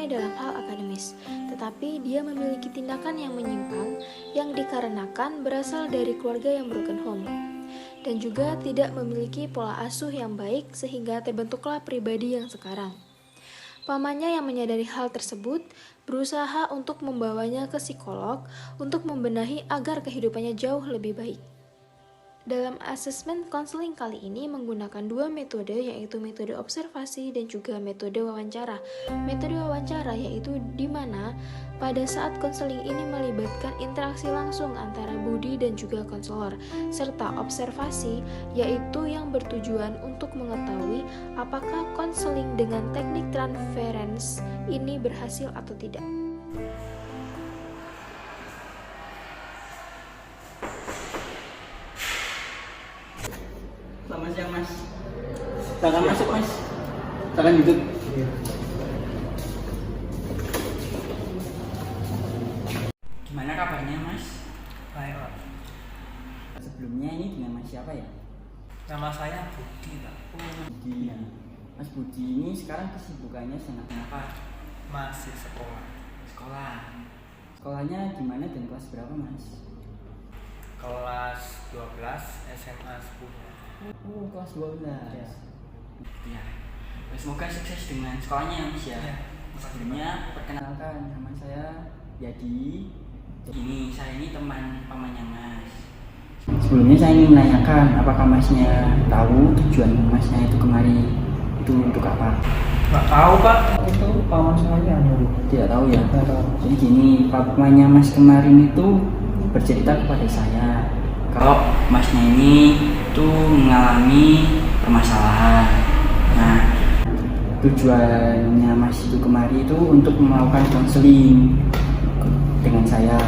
dalam hal akademis, tetapi dia memiliki tindakan yang menyimpang yang dikarenakan berasal dari keluarga yang broken home, dan juga tidak memiliki pola asuh yang baik sehingga terbentuklah pribadi yang sekarang. Pamannya yang menyadari hal tersebut berusaha untuk membawanya ke psikolog untuk membenahi agar kehidupannya jauh lebih baik. Dalam asesmen konseling kali ini menggunakan dua metode, yaitu metode observasi dan juga metode wawancara. Metode wawancara yaitu di mana pada saat konseling ini melibatkan interaksi langsung antara Budi dan juga konselor, serta observasi yaitu yang bertujuan untuk mengetahui apakah konseling dengan teknik transference ini berhasil atau tidak. Selamat siang mas. Silakan masuk mas. Silakan duduk. Gimana kabarnya mas? Baik Pak. Sebelumnya ini dengan mas siapa ya? Nama saya Budi Pak. Budi ya. Mas Budi ini sekarang kesibukannya sedang apa? Masih sekolah. Sekolah. Sekolahnya di mana dan kelas berapa mas? Kelas 12 SMA 10. Oh kelas 12. Ya. Ya. Semoga sukses dengan sekolahnya ya mas ya. Ya. Sebelumnya perkenalkan, nama saya Yadi. Ini saya ini teman pamannya mas. Sebelumnya saya ingin menanyakan apakah masnya tahu tujuan masnya itu kemari itu untuk apa? Nggak tahu Pak. Itu paman saya nyuruh. Tidak tahu ya. Nggak tahu. Jadi gini, pamannya mas kemarin itu bercerita kepada saya kalau masnya ini tuh mengalami permasalahan. Nah, tujuannya mas itu kemari itu untuk melakukan konseling dengan saya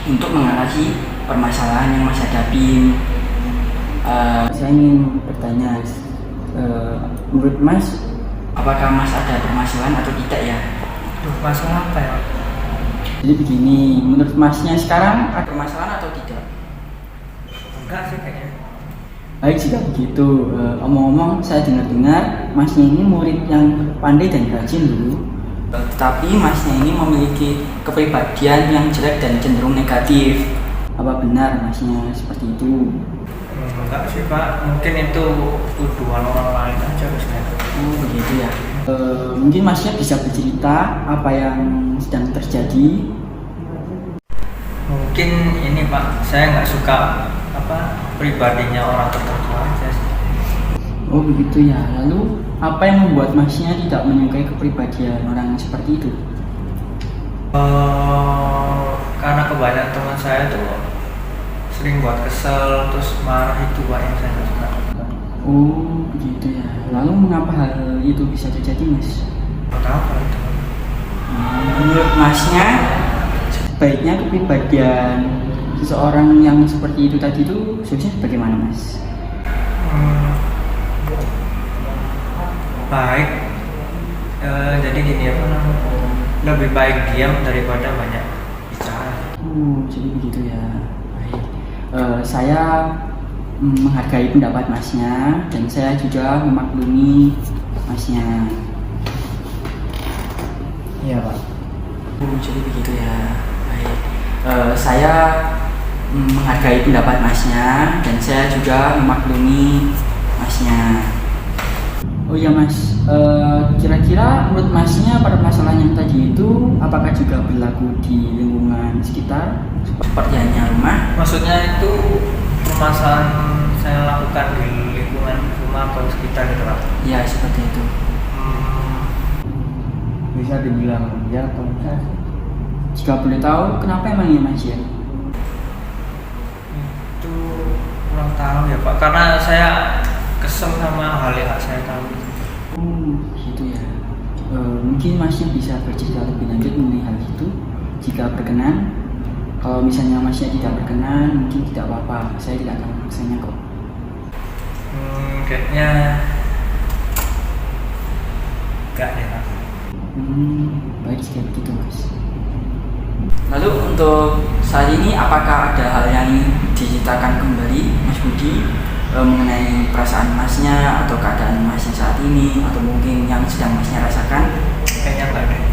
untuk mengatasi permasalahan yang mas hadapi. Saya ingin bertanya, menurut mas, apakah mas ada permasalahan atau tidak ya? Duh, masalah apa ya? Jadi begini, menurut masnya sekarang ada permasalahan atau tidak? Enggak sih kayaknya. Baik, jika begitu, omong-omong saya dengar-dengar masnya ini murid yang pandai dan rajin dulu. Tetapi masnya ini memiliki kepribadian yang jelek dan cenderung negatif. Apa benar masnya seperti itu? Enggak sih Pak, mungkin itu tuduhan orang lain aja harusnya. Oh begitu ya. Mungkin masnya bisa bercerita apa yang sedang terjadi. Mungkin ini Pak, saya nggak suka pribadinya orang tertentu aja sih. Oh begitu ya. Lalu apa yang membuat masnya tidak menyukai kepribadian orang seperti itu? Karena kebanyakan teman saya tuh sering buat kesel terus marah, itu Pak yang saya nggak suka. Oh begitu ya. Lalu mengapa hal itu bisa terjadi mas? Nggak tahu Pak itu. Menurut masnya sebaiknya kepribadian seseorang yang seperti itu tadi itu seharusnya bagaimana mas? Baik. Jadi gini ya Pak, lebih baik diam daripada banyak bicara. Jadi begitu ya. Baik. Saya menghargai pendapat masnya dan saya juga memaklumi masnya. Iya Pak. Jadi begitu ya. Baik. Saya menghargai pendapat masnya dan saya juga memaklumi masnya. Oh iya mas, kira-kira menurut masnya permasalahan yang tadi itu apakah juga berlaku di lingkungan sekitar seperti hanya rumah? Maksudnya itu permasalahan saya lakukan di lingkungan rumah atau sekitar gitu Pak? Ya seperti itu. Bisa dibilang ya atau enggak? Jika boleh tahu kenapa emangnya mas ya? Itu kurang tahu ya Pak, karena saya kesel sama hal yang saya tahu. Gitu ya. Mungkin masnya bisa bercerita lebih lanjut mengenai hal itu jika berkenan. Kalau misalnya masnya tidak berkenan, mungkin tidak apa-apa, saya tidak akan memaksanya kok. Kayaknya enggak deh Pak. Baik jika begitu mas. Lalu untuk saat ini apakah ada hal yang diceritakan kembali Mas Budi mengenai perasaan masnya atau keadaan masnya saat ini atau mungkin yang sedang masnya rasakan? Kayaknya enggak deh.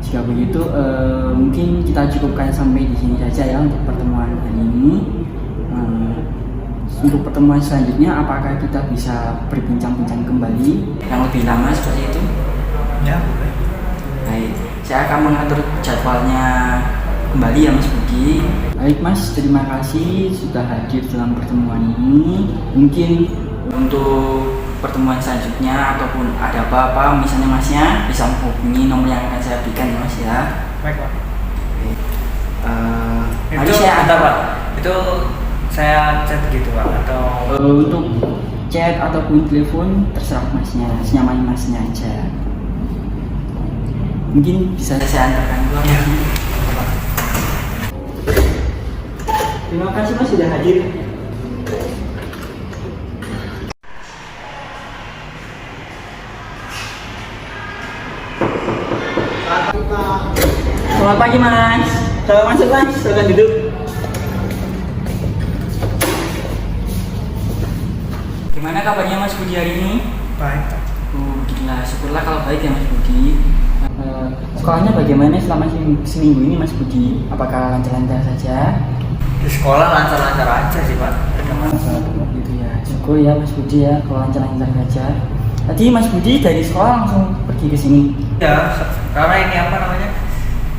Jika begitu, mungkin kita cukupkan sampai di sini saja ya untuk pertemuan hari ini. Untuk pertemuan selanjutnya, apakah kita bisa berbincang-bincang kembali yang lebih lama seperti itu? Ya, boleh. Baik, saya akan mengatur jadwalnya kembali ya Mas Budi. Baik Mas, terima kasih sudah hadir dalam pertemuan ini. Mungkin untuk pertemuan selanjutnya ataupun ada apa-apa, misalnya Masnya bisa menghubungi nomor yang akan saya berikan ya Mas ya. Baik, Pak. Mari Itu saya ada, Pak. Itu saya chat gitu, Pak, atau untuk chat ataupun telepon terserah Masnya, senyaman Masnya aja. Mungkin bisa saya antarkan dulu. Ya. Terima kasih Mas sudah hadir. Selamat pagi Mas. Selamat masuk Mas, silakan duduk. Gimana kabarnya Mas Budi hari ini? baik, Pak. Gila, syukurlah kalau baik ya Mas Budi. Sekolahnya bagaimana selama seminggu ini Mas Budi? Apakah lancar-lancar saja? Di sekolah lancar-lancar aja sih, Pak. Gitu ya, syukur ya Mas Budi ya kalau lancar-lancar saja. Tadi Mas Budi dari sekolah langsung pergi ke sini. Ya, karena ini apa namanya?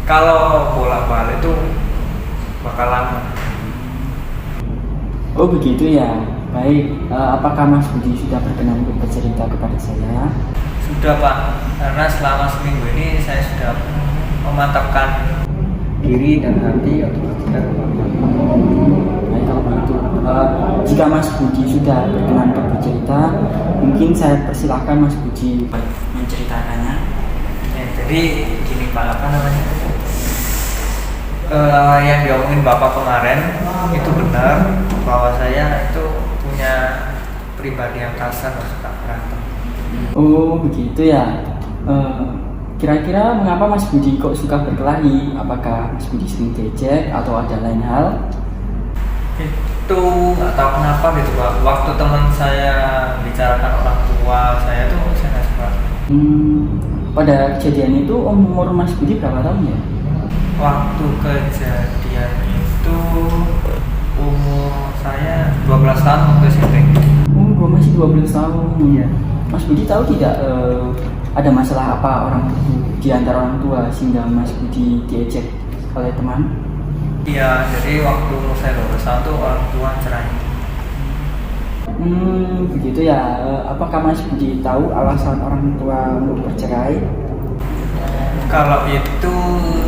Kalau bolak-balik itu bakal lama. Oh begitu ya. Baik, apakah Mas Budi sudah berkenan untuk bercerita kepada saya? Sudah, Pak. Karena selama seminggu ini saya sudah memantapkan diri dan hati untuk bercerita kepada Bapak. Baik kalau begitu, jika Mas Budi sudah berkenan untuk bercerita, mungkin saya persilahkan Mas Budi menceritakannya. Ya, jadi gini Pak, apa namanya? Yang diomongin Bapak kemarin itu benar bahwa saya itu punya pribadi yang kasar dan suka berantem. Oh begitu ya. Kira-kira mengapa Mas Budi kok suka berkelahi? Apakah Mas Budi sering diejek atau ada lain hal? Itu nggak tahu kenapa gitu Pak. Waktu teman saya bicarakan orang tua saya tuh saya nggak suka. Pada kejadian itu umur Mas Budi berapa tahun ya? Waktu kejadian itu umur saya 12 tahun waktu SMP. Oh, masih 12 tahun. Iya. Mas Budi tahu tidak ada masalah apa di antara orang tua sehingga Mas Budi diejek oleh teman? Iya, jadi waktu saya 12 tahun tuh orang tua cerai. Begitu ya. Apakah Mas Budi tahu alasan orang tua untuk bercerai? Kalau itu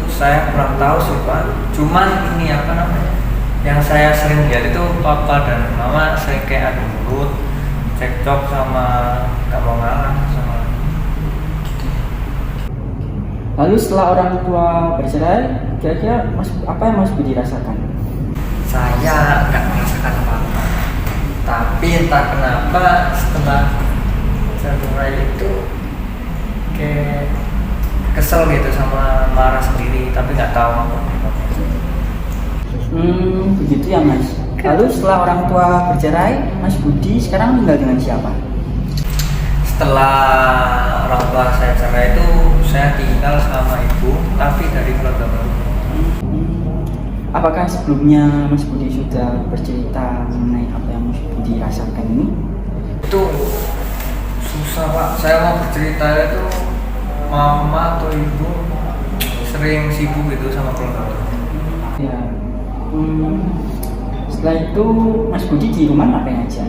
saya kurang tahu sih Pak. Cuman ini apa namanya? Yang saya sering lihat itu papa dan mama sering kayak adu mulut, cekcok sama gak mau ngalah sama. Lalu setelah orang tua bercerai, kira-kira apa yang Mas Budi rasakan? Saya nggak merasakan apa-apa. Tapi entah kenapa setelah cerai itu kayak kesel gitu sama marah sendiri, tapi nggak tahu apa. Begitu ya Mas. Lalu setelah orang tua bercerai, Mas Budi sekarang tinggal dengan siapa? Setelah orang tua saya cerai itu saya tinggal sama ibu, tapi dari keluarga baru. Apakah sebelumnya Mas Budi sudah bercerita mengenai apa yang Mas Budi rasakan ini? Itu susah Pak. Saya mau bercerita itu mama atau ibu sering sibuk gitu sama keluarga baru. Ya. Setelah itu Mas Budi di rumah ngapain aja?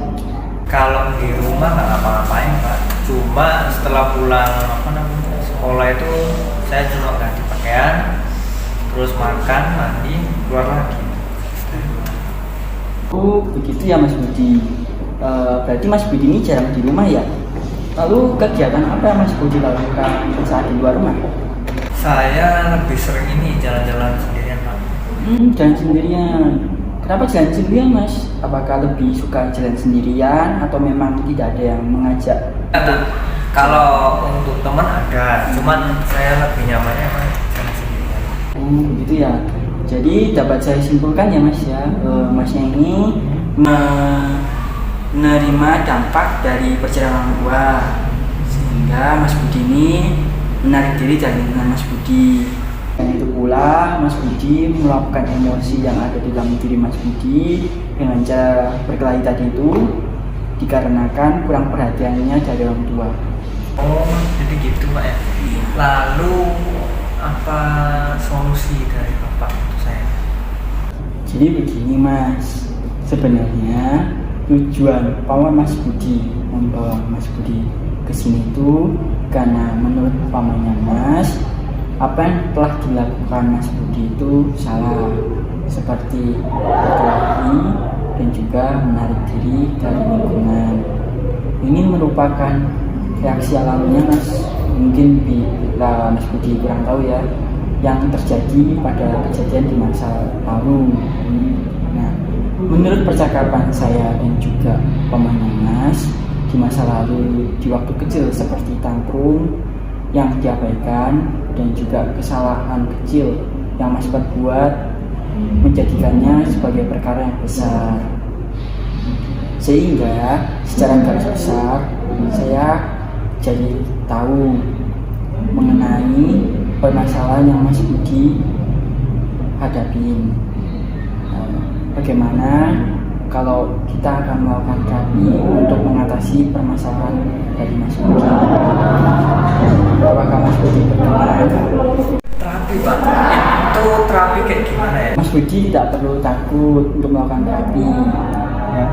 Kalau di rumah nggak ngapa-ngapain Pak. Cuma setelah pulang sekolah itu saya cuma ganti pakaian, terus makan, mandi, keluar lagi. Oh begitu ya Mas Budi. Berarti Mas Budi ini jarang di rumah ya? Lalu kegiatan apa yang Mas Budi lakukan saat di luar rumah? Saya lebih sering ini jalan-jalan sendirian Pak. Jalan sendirian. Kenapa jalan sendirian Mas? Apakah lebih suka jalan sendirian atau memang tidak ada yang mengajak? Kalau untuk teman ada, cuman saya lebih nyamannya jalan sendirian. Begitu ya. Jadi dapat saya simpulkan ya Mas ya, Masnya ini menerima dampak dari perceraian orang tua, sehingga Mas Budi ini menarik diri dari lingkungan Mas Budi. pula Mas Budi meluapkan emosi yang ada di dalam diri Mas Budi dengan cara berkelahi tadi itu dikarenakan kurang perhatiannya dari orang tua. Oh, jadi gitu Pak ya. Iya. Lalu apa solusi dari Bapak untuk saya? Jadi begini Mas, sebenarnya tujuan paman Mas Budi membawa Mas Budi ke sini itu karena menurut pamannya Mas, apa yang telah dilakukan Mas Budi itu salah, seperti berkelahi dan juga menarik diri dari lingkungan. Ini merupakan reaksi alaminya Mas, mungkin bila Mas Budi kurang tahu ya, yang terjadi pada kejadian di masa lalu. Nah, menurut percakapan saya dan juga pamannya Mas, di masa lalu di waktu kecil seperti tantrum yang diabaikan dan juga kesalahan kecil yang Mas perbuat menjadikannya sebagai perkara yang besar, sehingga secara garis besar saya jadi tahu mengenai permasalahan yang Mas Budi hadapi. Bagaimana kalau kita akan melakukan terapi untuk mengatasi permasalahan dari Mas Budi? Apakah Mas Budi berkenan? Terapi Pak, itu terapi kayak gimana ya? Mas Budi tidak perlu takut untuk melakukan terapi. Ya,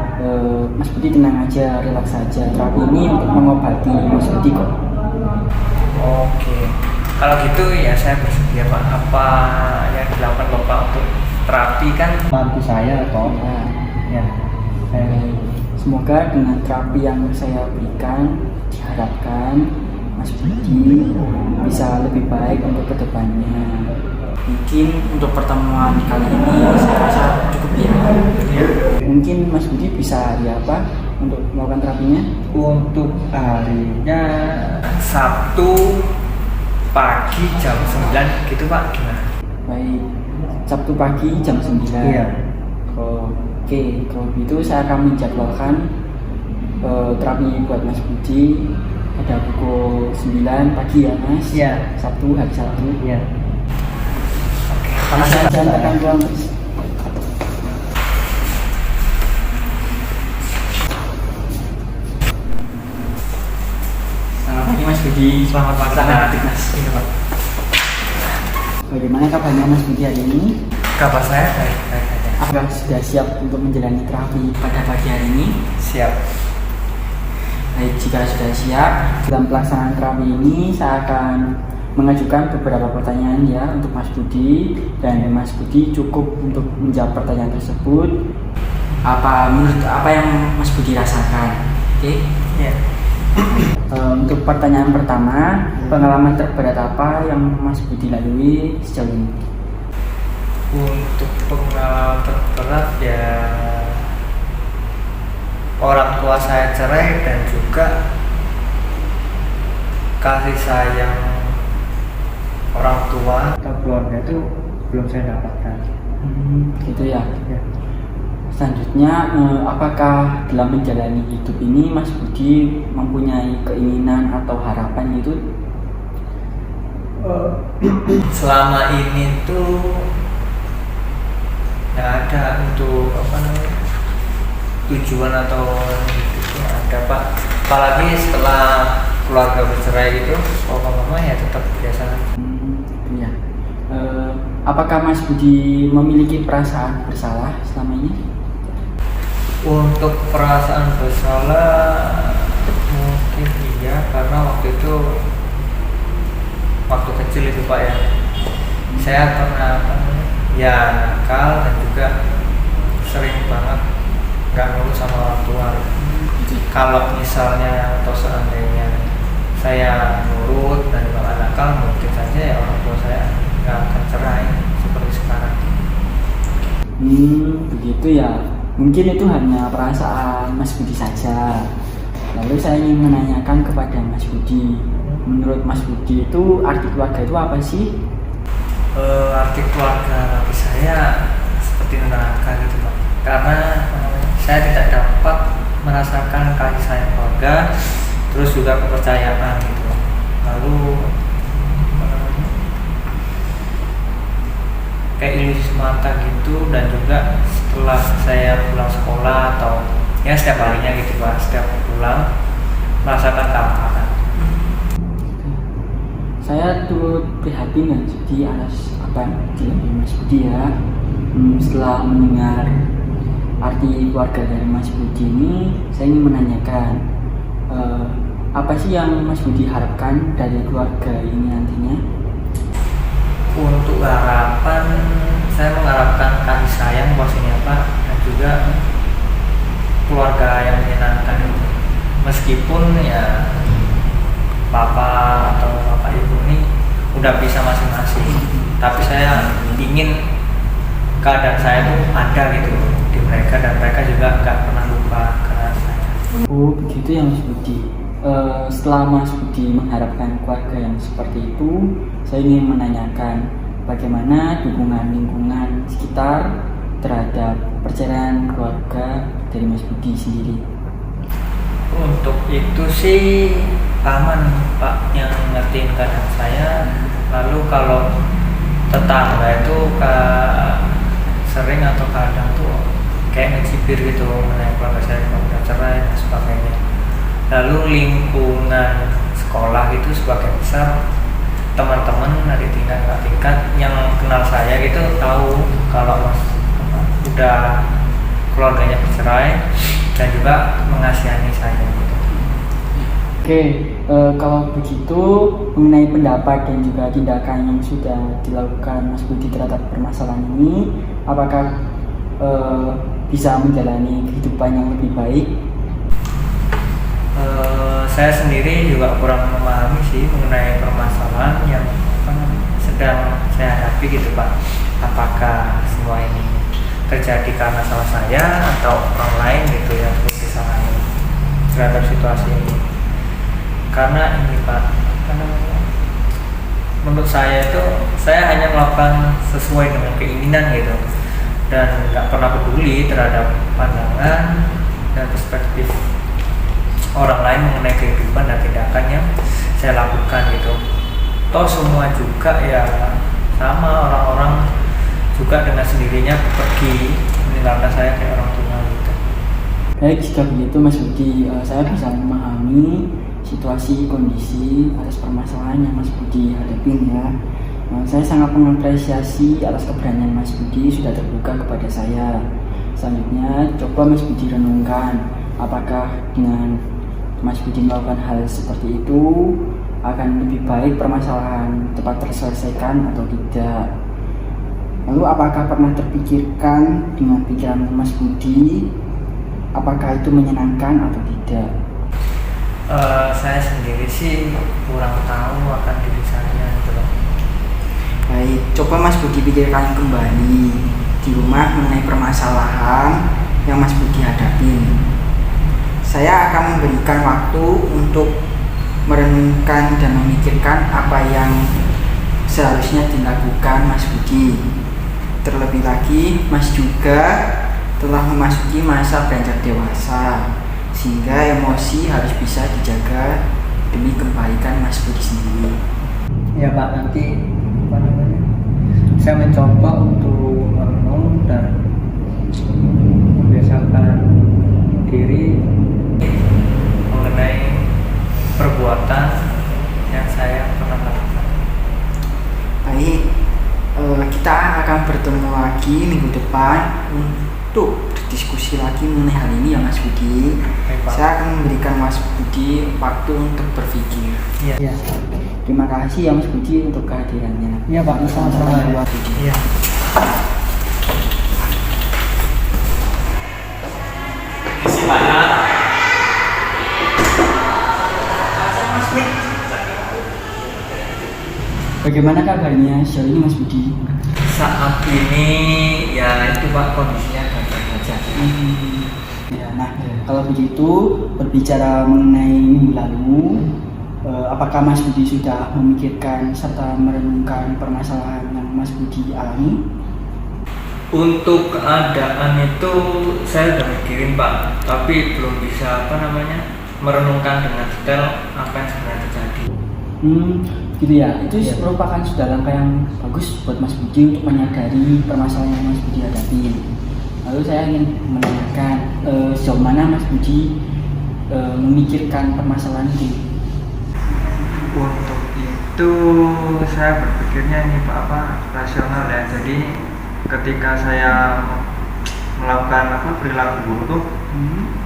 Mas Budi tenang aja, relaks saja. Terapi ini untuk mengobati Mas Budi kok. Oke, kalau gitu ya saya bersedia Pak. Apa yang dilakukan Bapak untuk terapi kan Bantu saya kok. ya. Semoga dengan terapi yang saya berikan diharapkan Mas Budi bisa lebih baik untuk kedepannya. Mungkin untuk pertemuan kali ini saya rasa cukup ya. Mungkin Mas Budi bisa hari apa untuk melakukan terapinya? Untuk harinya Sabtu pagi jam 9 gitu Pak, gimana? Baik, Sabtu pagi jam 9. Iya. Oke, kalau gitu saya akan menjadwalkan terapi buat Mas Budi pada pukul 9 pagi ya Mas. Iya. Sabtu, hari Sabtu. Iya. Oke, Jangan tekan ruang terus. Selamat pagi Mas Budi. Selamat pagi. Selamat Mas. Ini Pak. Bagaimana kabarnya Mas Budi hari ini? Kabar saya baik-baik aja. Apakah sudah siap untuk menjalani terapi pada pagi hari ini? Siap. Baik, jika sudah siap, dalam pelaksanaan terapi ini saya akan mengajukan beberapa pertanyaan ya untuk Mas Budi, dan Mas Budi cukup untuk menjawab pertanyaan tersebut menurut apa yang Mas Budi rasakan. Oke? Iya. Untuk pertanyaan pertama, pengalaman terberat apa yang Mas Budi lalui sejauh ini? Untuk pengalaman terberat ya orang tua saya cerai dan juga kasih sayang orang tua atau keluarga itu belum saya dapatkan. Gitu ya. Ya. Selanjutnya, apakah dalam menjalani hidup ini Mas Budi mempunyai keinginan atau harapan gitu? Selama ini tuh nggak ada untuk tujuan atau gitu ada Pak. Apalagi setelah keluarga bercerai gitu, papa mama ya tetap biasa. Ya. Apakah Mas Budi memiliki perasaan bersalah selama ini? Untuk perasaan bersalah mungkin iya, karena waktu itu waktu kecil itu Pak ya, saya pernah ya nakal dan juga sering banget nggak nurut sama orang tua. Kalau misalnya atau seandainya saya nurut dan nggak nakal, mungkin saja ya orang tua saya nggak akan cerai seperti sekarang. Begitu ya. Mungkin itu hanya perasaan Mas Budi saja. Lalu saya ingin menanyakan kepada Mas Budi, menurut Mas Budi itu arti keluarga itu apa sih? Arti keluarga bagi saya seperti neraka gitu Pak, karena saya tidak dapat merasakan kasih sayang keluarga, terus juga kepercayaan gitu Pak. Lalu kayak ilusi semata gitu. Dan juga setelah saya pulang sekolah atau ya setiap harinya gitu Pak, setiap pulang merasakan keamanan. Saya turut prihatin dan sedih atas apa yang dialami Mas Budi ya. Setelah mendengar arti keluarga dari Mas Budi ini, saya ingin menanyakan apa sih yang Mas Budi harapkan dari keluarga ini nantinya? Untuk harapan, saya mengharapkan kasih sayang pastinya Pak, dan juga keluarga yang menyenangkan itu. Meskipun ya bapak atau bapak ibu ini udah bisa masing-masing, tapi saya ingin keadaan saya tuh ada gitu di mereka, dan mereka juga nggak pernah lupa karena saya. Oh begitu ya Mas Budi. Setelah Mas Budi mengharapkan keluarga yang seperti itu, saya ingin menanyakan bagaimana dukungan lingkungan sekitar terhadap perceraian keluarga dari Mas Budi sendiri. Untuk itu sih paman Pak yang ngertiin keadaan saya. Lalu kalau tetangga itu sering atau kadang tuh kayak mencibir gitu mengenai keluarga saya kalau udah cerai dan sebagainya. Lalu lingkungan sekolah itu sebagian besar teman-teman dari tingkat yang kenal saya gitu tahu kalau Mas udah keluarganya bercerai, dan juga mengasihani saya gitu. Oke, kalau begitu mengenai pendapat dan juga tindakan yang sudah dilakukan Mas Budi terhadap permasalahan ini, apakah bisa menjalani kehidupan yang lebih baik? Saya sendiri juga kurang memahami sih mengenai permasalahan yang sedang saya hadapi gitu Pak. Apakah semua ini terjadi karena salah saya atau orang lain gitu yang disalahin terhadap situasi ini? Karena ini Pak, menurut saya itu saya hanya melakukan sesuai dengan keinginan gitu, dan nggak pernah peduli terhadap pandangan dan perspektif orang lain mengenai kehidupan dan tindakan yang saya lakukan gitu. Toh semua juga ya sama, orang-orang juga dengan sendirinya pergi meninggalkan saya kayak orang tua gitu. Baik, jika begitu Mas Budi, saya bisa memahami situasi kondisi atas permasalahan yang Mas Budi hadapin ya. Saya sangat mengapresiasi atas keberanian Mas Budi sudah terbuka kepada saya. Selanjutnya coba Mas Budi renungkan, apakah dengan Mas Budi melakukan hal seperti itu akan lebih baik permasalahan cepat terselesaikan atau tidak. Lalu apakah pernah terpikirkan dengan pikiran Mas Budi apakah itu menyenangkan atau tidak? Saya sendiri sih kurang tahu akan diri saya gitu loh. Baik, coba Mas Budi pikirkan kembali di rumah mengenai permasalahan yang Mas Budi hadapi. Saya akan memberikan waktu untuk merenungkan dan memikirkan apa yang seharusnya dilakukan Mas Budi. Terlebih lagi, Mas juga telah memasuki masa beranjak dewasa, sehingga emosi harus bisa dijaga demi kebaikan Mas Budi sendiri. Ya Pak, nanti saya mencoba untuk merenung dan membiasakan diri mengenai perbuatan yang saya pernah lakukan. Baik, kita akan bertemu lagi minggu depan untuk berdiskusi lagi mengenai hal ini ya Mas Budi. Baik, Pak. Saya akan memberikan Mas Budi waktu untuk berpikir. Iya. Terima kasih ya Mas Budi untuk kehadirannya. Iya Pak, sama-sama. Mas Budi. Iya. Bagaimana kabarnya sejauh ini Mas Budi? Saat ini ya itu Pak, kondisinya baik-baik saja. Ya, nah kalau begitu berbicara mengenai minggu lalu, apakah Mas Budi sudah memikirkan serta merenungkan permasalahan yang Mas Budi alami? Untuk keadaan itu saya udah mikirin Pak, tapi belum bisa merenungkan dengan detail apa yang sebenarnya terjadi. Gitu ya, itu merupakan sudah langkah yang bagus buat Mas Budi untuk menyadari permasalahan yang Mas Budi hadapi. Lalu saya ingin menanyakan sejauh mana Mas Budi memikirkan permasalahan itu. Untuk itu saya berpikirnya ini rasional ya. Jadi ketika saya melakukan perilaku buruk tuh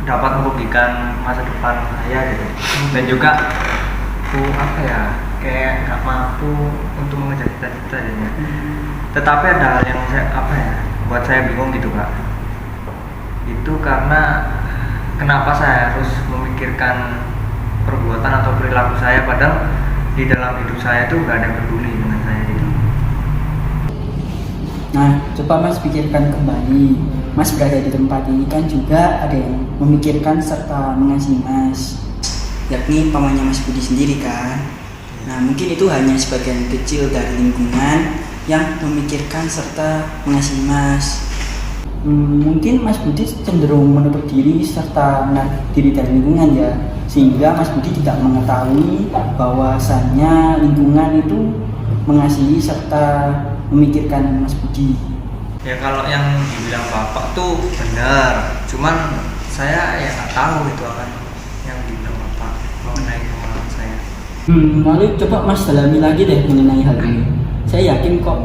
dapat merugikan masa depan saya gitu. Dan juga kayak nggak mampu untuk mengejar cita-cita jadinya. Tetapi ada hal yang buat saya bingung gitu Pak. Itu karena kenapa saya harus memikirkan perbuatan atau perilaku saya, padahal di dalam hidup saya itu nggak ada yang peduli dengan saya gitu. Nah, coba Mas pikirkan kembali. Mas berada di tempat ini kan juga ada yang memikirkan serta mengasihi Mas, yakni pamannya Mas Budi sendiri kan. Nah, mungkin itu hanya sebagian kecil dari lingkungan yang memikirkan serta mengasihi Mas. Mungkin Mas Budi cenderung menutup diri serta menarik diri dari lingkungan ya, sehingga Mas Budi tidak mengetahui bahwasannya lingkungan itu mengasihi serta memikirkan Mas Budi. Ya kalau yang dibilang Bapak tuh benar, cuman saya ya nggak tahu itu akan yang dibilang Bapak mengenai kemauan saya. Lalu coba Mas dalami lagi deh mengenai hal ini. Saya yakin kok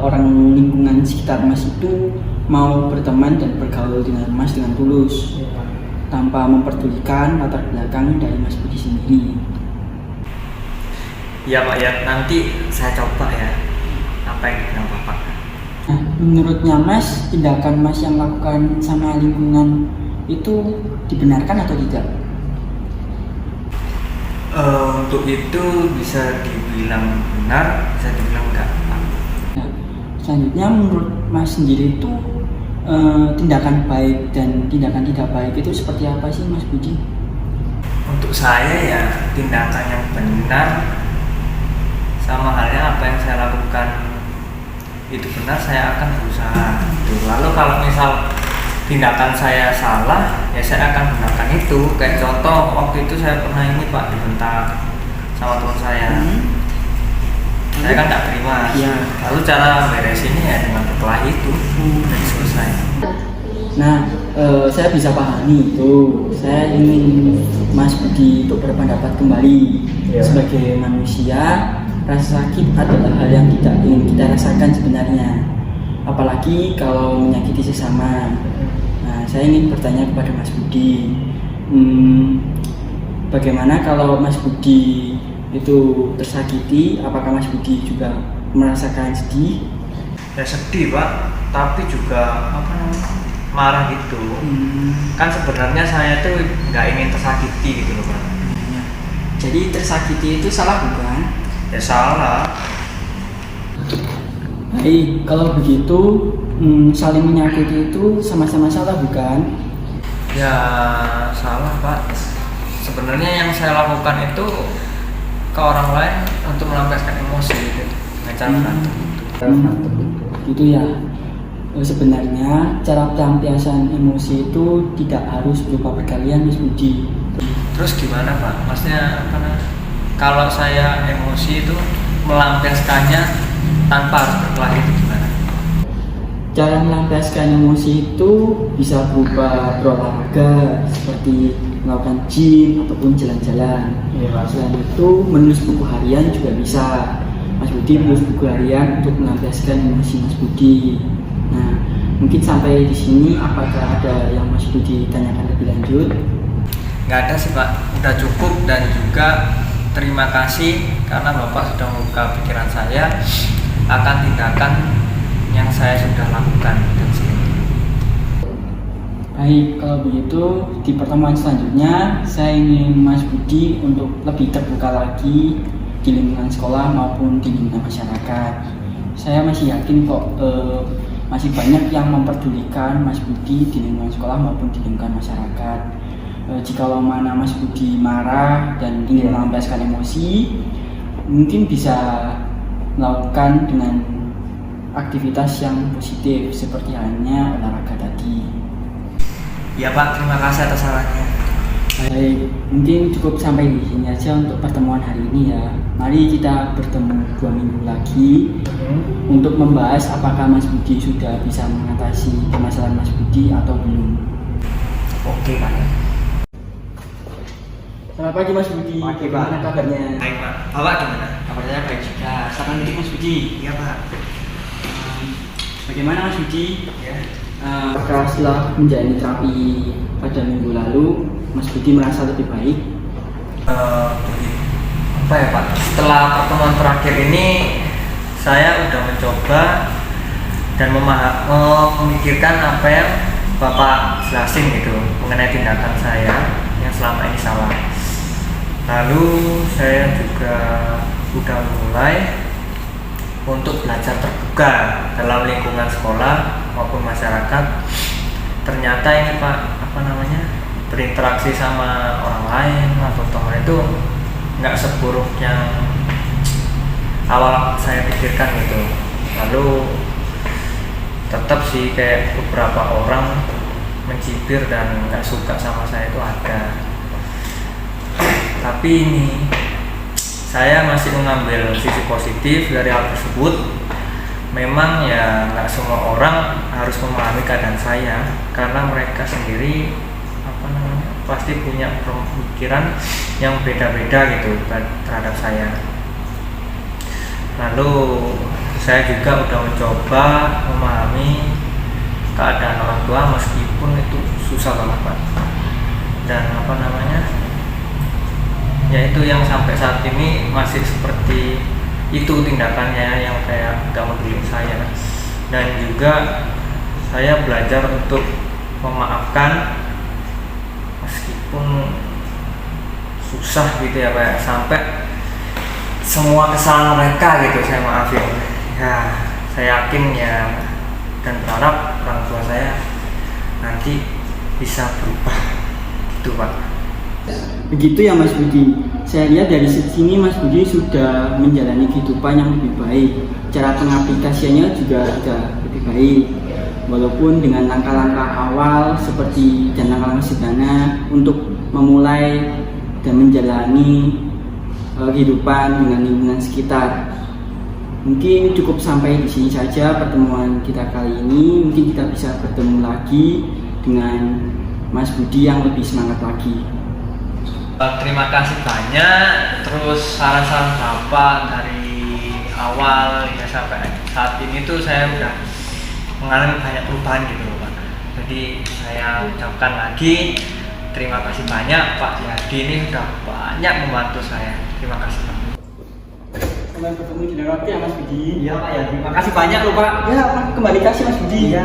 orang lingkungan sekitar Mas itu mau berteman dan bergaul dengan Mas dengan tulus, tanpa memperdulikan latar belakang dari Mas Budi sendiri. Iya Pak ya, nanti saya coba ya apa yang dibilang Bapak. Nah, menurutnya Mas, tindakan Mas yang lakukan sama lingkungan itu dibenarkan atau tidak? Untuk itu bisa dibilang benar, bisa dibilang enggak. Nah, selanjutnya menurut Mas sendiri itu tindakan baik dan tindakan tidak baik itu seperti apa sih Mas Budi? Untuk saya ya tindakan yang benar sama halnya apa yang saya lakukan itu benar, saya akan berusaha gitu. Lalu kalau misal tindakan saya salah, ya saya akan gunakan itu. Kayak contoh waktu itu saya pernah ini Pak dibentak sama teman saya. Saya kan nggak terima. Ya. Lalu cara beresinnya ya dengan berkelahi itu dan selesai. Nah, saya bisa pahami itu. Saya ingin Mas Budi untuk berpendapat kembali. Sebagai manusia, rasa sakit adalah hal yang tidak ingin kita rasakan sebenarnya. Apalagi kalau menyakiti sesama. Nah, saya ingin bertanya kepada Mas Budi, bagaimana kalau Mas Budi itu tersakiti? Apakah Mas Budi juga merasakan sedih? Ya sedih Pak, tapi juga marah gitu. Kan sebenarnya saya tuh nggak ingin tersakiti gitu loh Pak. Jadi tersakiti itu salah bukan? Ya salah. Baik, kalau begitu saling menyakiti itu sama-sama salah bukan? Ya salah Pak. Sebenarnya yang saya lakukan itu ke orang lain untuk melampiaskan emosi gitu, dengan cara berantem. Gitu ya. Sebenarnya cara pelampiasan emosi itu tidak harus berupa perkalian Mas Budi. Terus gimana Pak? Maksudnya kalau saya emosi itu melampiaskannya tanpa harus berkelahi itu gimana? Cara melampiaskan emosi itu bisa berupa berolahraga seperti melakukan gym ataupun jalan-jalan. Selain itu menulis buku harian juga bisa. Mas Budi menulis buku harian untuk melampiaskan emosi Mas Budi. Nah, mungkin sampai di sini apakah ada yang Mas Budi tanyakan lebih lanjut? Nggak ada sih Pak, udah cukup. Dan juga terima kasih karena Bapak sudah membuka pikiran saya akan tindakan yang saya sudah lakukan dan sini. Baik, kalau begitu di pertemuan selanjutnya saya ingin Mas Budi untuk lebih terbuka lagi di lingkungan sekolah maupun di lingkungan masyarakat. Saya masih yakin kok masih banyak yang memperdulikan Mas Budi di lingkungan sekolah maupun di lingkungan masyarakat. Jikalau mana Mas Budi marah dan ingin melampiaskan emosi, mungkin bisa melakukan dengan aktivitas yang positif seperti halnya olahraga tadi. Ya Pak, terima kasih atas sarannya. Baik, mungkin cukup sampai di sini aja untuk pertemuan hari ini ya. Mari kita bertemu 2 minggu lagi untuk membahas apakah Mas Budi sudah bisa mengatasi permasalahan Mas Budi atau belum. Oke Pak. Selamat pagi Mas Budi. Pagi, Pak. Bagaimana kabarnya? Baik Pak. Bapak gimana? Kabar saya baik juga. Silakan duduk Mas Budi. Iya Pak. Bagaimana Mas Budi? Ya. Apakah setelah menjalani terapi pada minggu lalu Mas Budi merasa lebih baik? Apa ya Pak? Setelah pertemuan terakhir ini saya udah mencoba dan memikirkan apa yang Bapak jelasin gitu mengenai tindakan saya yang selama ini salah. Lalu saya juga udah mulai untuk belajar terbuka dalam lingkungan sekolah maupun masyarakat. Ternyata ini Pak, berinteraksi sama orang lain atau teman itu nggak seburuk yang awal saya pikirkan gitu. Lalu tetap sih kayak beberapa orang mencibir dan nggak suka sama saya itu ada. Tapi ini saya masih mengambil sisi positif dari hal tersebut. Memang ya nggak semua orang harus memahami keadaan saya karena mereka sendiri pasti punya pemikiran yang beda-beda gitu terhadap saya. Lalu saya juga udah mencoba memahami keadaan orang tua meskipun itu susah banget Pak. Dan ya itu yang sampai saat ini masih seperti itu tindakannya yang kayak gak peduli saya. Dan juga saya belajar untuk memaafkan meskipun susah gitu ya Pak, sampai semua kesalahan mereka gitu saya maafin. Ya saya yakin ya dan berharap orang tua saya nanti bisa berubah gitu Pak. Begitu ya Mas Budi. Saya lihat dari sini Mas Budi sudah menjalani kehidupan yang lebih baik. Cara pengaplikasiannya juga sudah lebih baik. Walaupun dengan langkah-langkah awal seperti dan langkah-langkah sederhana untuk memulai dan menjalani kehidupan dengan lingkungan sekitar. Mungkin cukup sampai di sini saja pertemuan kita kali ini. Mungkin kita bisa bertemu lagi dengan Mas Budi yang lebih semangat lagi. Terima kasih banyak. Terus saran-saran Bapak dari awal ya sampai saat ini tuh saya udah mengalami banyak perubahan gitu loh Pak. Jadi saya ucapkan lagi terima kasih banyak Pak Yadi, ini sudah banyak membantu saya. Terima kasih Pak. Sampai ketemu di dalam ya Mas Budi. Iya Pak Yadi, terima kasih banyak loh Pak. Ya, kembali kasih Mas Budi. Iya.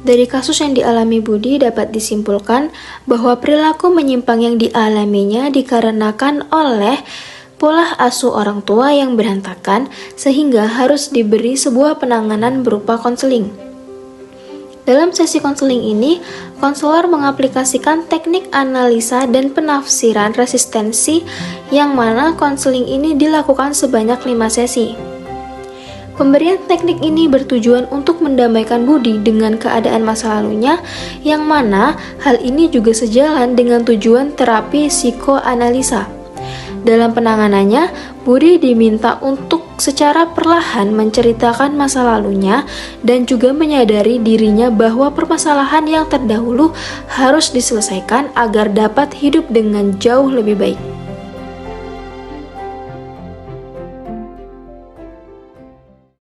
Dari kasus yang dialami Budi dapat disimpulkan bahwa perilaku menyimpang yang dialaminya dikarenakan oleh pola asuh orang tua yang berantakan sehingga harus diberi sebuah penanganan berupa konseling. Dalam sesi konseling ini, konselor mengaplikasikan teknik analisa dan penafsiran resistensi yang mana konseling ini dilakukan sebanyak 5 sesi. Pemberian teknik ini bertujuan untuk mendamaikan Budi dengan keadaan masa lalunya, yang mana hal ini juga sejalan dengan tujuan terapi psikoanalisa. Dalam penanganannya, Budi diminta untuk secara perlahan menceritakan masa lalunya dan juga menyadari dirinya bahwa permasalahan yang terdahulu harus diselesaikan agar dapat hidup dengan jauh lebih baik.